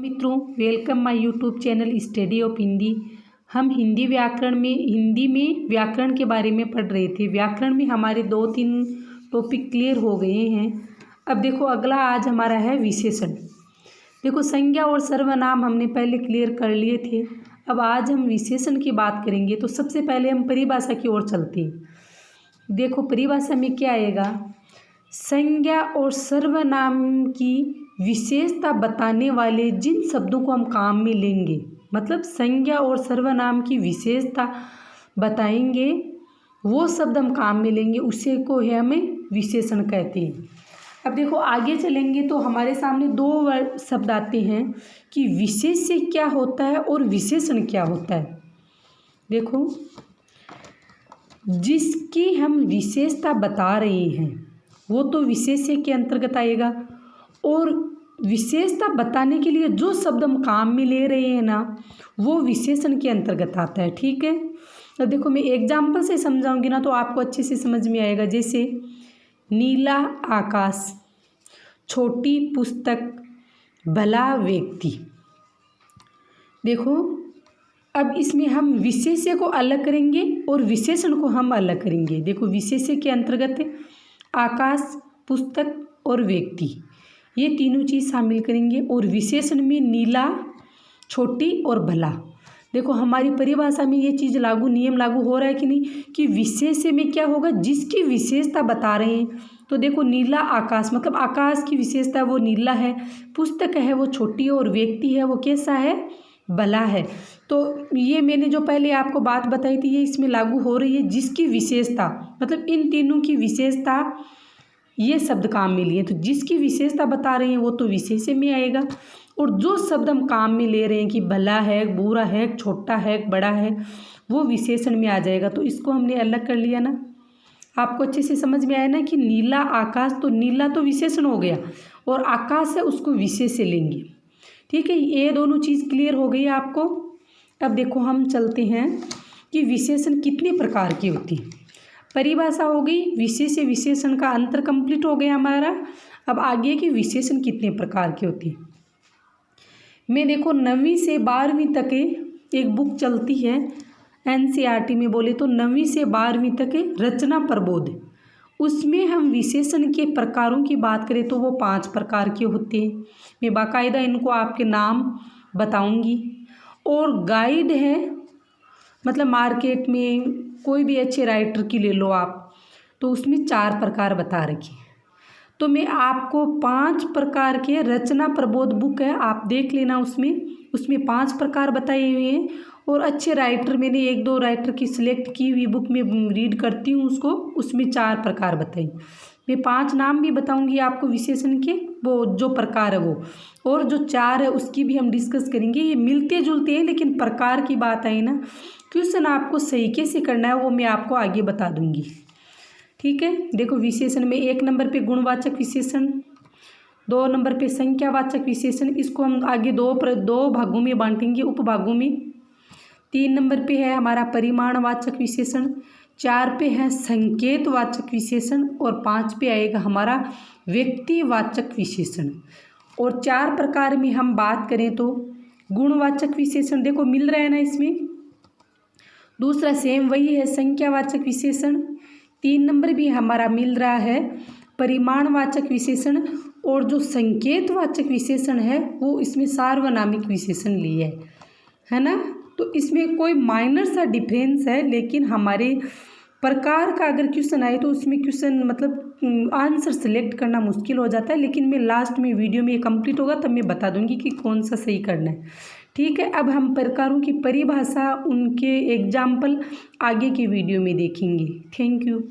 मित्रों, welcome my YouTube channel study of Hindi. हम हिंदी में व्याकरण के बारे में पढ़ रहे थे। व्याकरण में हमारे 2-3 टॉपिक क्लियर हो गए हैं। अब देखो अगला आज हमारा है विशेषण। देखो संज्ञा और सर्वनाम हमने पहले क्लियर कर लिए थे। अब आज हम विशेषण की बात करेंगे। तो सबसे पहले हम परिभाषा की ओर चलते हैं। देखो परिभाषा में क्या आएगा, संज्ञा और सर्वनाम की विशेषता बताने वाले जिन शब्दों को हम काम में लेंगे, मतलब संज्ञा और सर्वनाम की विशेषता बताएंगे, वो शब्द हम काम में लेंगे, उसे को है हमें विशेषण कहते हैं। अब देखो आगे चलेंगे तो हमारे सामने 2 शब्द आते हैं कि विशेष्य क्या होता है और विशेषण क्या होता है। देखो जिसकी हम विशेषता बता रहे हैं वो तो विशेष्य के अंतर्गत आएगा, और विशेषता बताने के लिए जो शब्द हम काम में ले रहे हैं ना, वो विशेषण के अंतर्गत आता है। ठीक है, अब देखो मैं एग्जाम्पल से समझाऊंगी ना तो आपको अच्छे से समझ में आएगा। जैसे नीला आकाश, छोटी पुस्तक, भला व्यक्ति। देखो अब इसमें हम विशेष्य को अलग करेंगे और विशेषण को हम अलग करेंगे। देखो विशेष्य के अंतर्गत आकाश, पुस्तक और व्यक्ति, ये तीनों चीज़ शामिल करेंगे, और विशेषण में नीला, छोटी और भला। देखो हमारी परिभाषा में ये चीज़ नियम लागू हो रहा है कि नहीं, कि विशेष्य में क्या होगा, जिसकी विशेषता बता रहे हैं। तो देखो नीला आकाश, मतलब आकाश की विशेषता वो नीला है, पुस्तक है वो छोटी, और व्यक्ति है वो कैसा है, भला है। तो ये मैंने जो पहले आपको बात बताई थी ये इसमें लागू हो रही है। जिसकी विशेषता, मतलब इन तीनों की विशेषता, ये शब्द काम में लिए, तो जिसकी विशेषता बता रहे हैं वो तो विशेष्य में आएगा, और जो शब्द हम काम में ले रहे हैं कि भला है, बुरा है, छोटा है, बड़ा है, वो विशेषण में आ जाएगा। तो इसको हमने अलग कर लिया ना। आपको अच्छे से समझ में आया ना कि नीला आकाश, तो नीला तो विशेषण हो गया, और आकाश है उसको विशेष्य लेंगे। ठीक है, ये दोनों चीज़ क्लियर हो गई आपको। अब देखो हम चलते हैं कि विशेषण कितने प्रकार की होती है। परिभाषा हो गई, विशेष्य विशेषण का अंतर कंप्लीट हो गया हमारा। अब आगे की विशेषण कितने प्रकार की होती है। मैं देखो 9वीं से 12वीं तक एक बुक चलती है NCERT में, बोले तो 9वीं से 12वीं तक रचना प्रबोध, उसमें हम विशेषण के प्रकारों की बात करें तो वो 5 प्रकार के होते हैं। मैं बाकायदा इनको आपके नाम बताऊंगी, और गाइड है, मतलब मार्केट में कोई भी अच्छे राइटर की ले लो आप, तो उसमें 4 प्रकार बता रखी। तो मैं आपको 5 प्रकार के रचना प्रबोध बुक है, आप देख लेना, उसमें 5 प्रकार बताए हुए हैं, और अच्छे राइटर मैंने 1-2 राइटर की सिलेक्ट की हुई बुक में रीड करती हूँ उसको, उसमें 4 प्रकार बताई। मैं 5 नाम भी बताऊंगी आपको विशेषण के, वो जो प्रकार है वो, और जो 4 है उसकी भी हम डिस्कस करेंगे। ये मिलते जुलते हैं, लेकिन प्रकार की बात आई ना, क्वेश्चन आपको सही कैसे करना है वो मैं आपको आगे बता दूंगी। ठीक है, देखो विशेषण में 1 नंबर पे गुणवाचक विशेषण, 2 नंबर पे संख्यावाचक विशेषण, इसको हम आगे 2 भागों में बांटेंगे, उपभागों में। 3 नंबर पे है हमारा परिमाणवाचक विशेषण, 4 पे है संकेतवाचक विशेषण, और 5 पे आएगा हमारा व्यक्तिवाचक विशेषण। और 4 प्रकार में हम बात करें तो गुणवाचक विशेषण देखो मिल रहा है ना इसमें, दूसरा सेम वही है संख्यावाचक विशेषण, 3 नंबर भी हमारा मिल रहा है परिमाणवाचक विशेषण, और जो संकेतवाचक विशेषण है वो इसमें सार्वनामिक विशेषण लिए है ना। तो इसमें कोई माइनर सा डिफरेंस है, लेकिन हमारे प्रकार का अगर क्वेश्चन आए तो उसमें क्वेश्चन मतलब आंसर सेलेक्ट करना मुश्किल हो जाता है। लेकिन मैं लास्ट में वीडियो में ये कंप्लीट होगा तब मैं बता दूंगी कि कौन सा सही करना है। ठीक है, अब हम प्रकारों की परिभाषा, उनके एग्जाम्पल आगे की वीडियो में देखेंगे। Thank you.